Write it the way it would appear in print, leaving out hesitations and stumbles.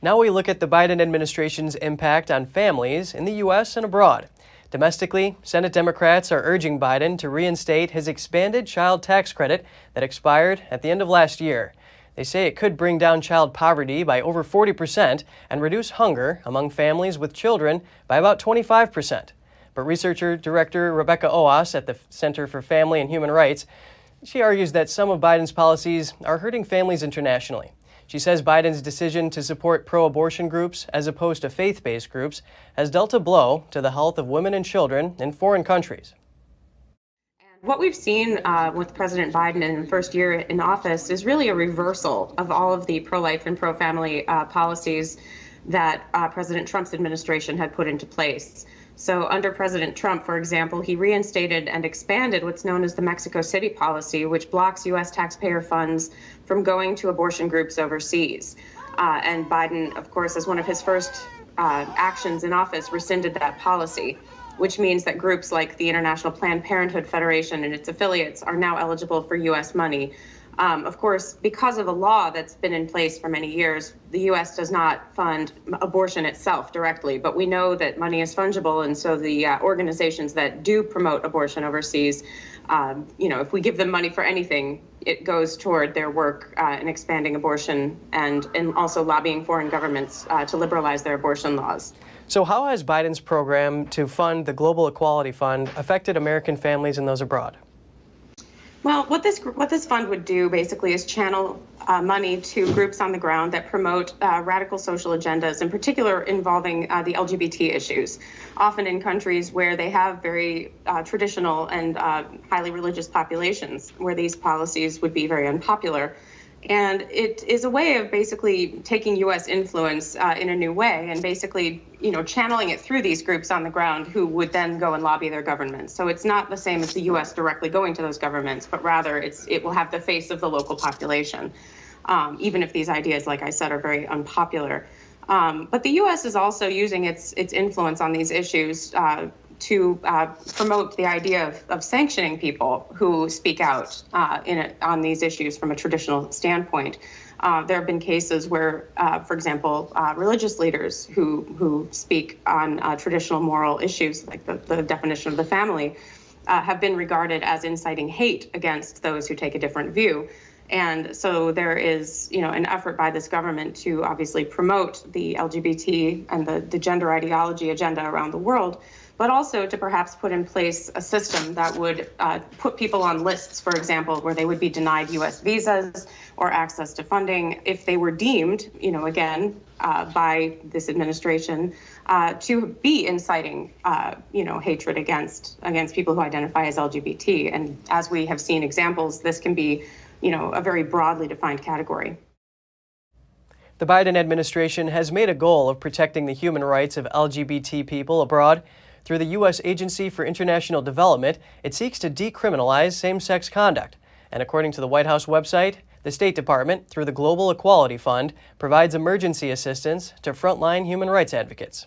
Now we look at the Biden administration's impact on families in the U.S. and abroad. Domestically, Senate Democrats are urging Biden to reinstate his expanded child tax credit that expired at the end of last year. They say it could bring down child poverty by over 40% and reduce hunger among families with children by about 25%. But researcher director Revecca Oas at the Center for Family and Human Rights, she argues that some of Biden's policies are hurting families internationally. She says Biden's decision to support pro-abortion groups as opposed to faith-based groups has dealt a blow to the health of women and children in foreign countries. What we've seen with President Biden in the first year in office is really a reversal of all of the pro-life and pro-family policies that President Trump's administration had put into place. So under President Trump, for example, he reinstated and expanded what's known as the Mexico City policy, which blocks U.S. taxpayer funds from going to abortion groups overseas. And Biden, of course, as one of his first actions in office, rescinded that policy, which means that groups like the International Planned Parenthood Federation and its affiliates are now eligible for U.S. money. Of course, because of a law that's been in place for many years, the U.S. does not fund abortion itself directly, but we know that money is fungible, and so the organizations that do promote abortion overseas, if we give them money for anything, it goes toward their work in expanding abortion and also lobbying foreign governments to liberalize their abortion laws. So how has Biden's program to fund the Global Equality Fund affected American families and those abroad? Well, what this fund would do basically is channel money to groups on the ground that promote radical social agendas, in particular involving the LGBT issues, often in countries where they have very traditional and highly religious populations, where these policies would be very unpopular. And it is a way of basically taking U.S. influence in a new way and basically, channeling it through these groups on the ground who would then go and lobby their governments. So it's not the same as the U.S. directly going to those governments, but rather it will have the face of the local population, even if these ideas, like I said, are very unpopular. But the U.S. is also using its influence on these issues to promote the idea of sanctioning people who speak out on these issues from a traditional standpoint. There have been cases where, for example, religious leaders who speak on traditional moral issues, like the definition of the family, have been regarded as inciting hate against those who take a different view. And so there is, an effort by this government to obviously promote the LGBT and the gender ideology agenda around the world, but also to perhaps put in place a system that would put people on lists, for example, where they would be denied U.S. visas or access to funding if they were deemed, by this administration to be inciting, hatred against people who identify as LGBT. And as we have seen examples, this can be, a very broadly defined category. The Biden administration has made a goal of protecting the human rights of LGBT people abroad. Through the U.S. Agency for International Development, it seeks to decriminalize same-sex conduct. And according to the White House website, the State Department, through the Global Equality Fund, provides emergency assistance to frontline human rights advocates.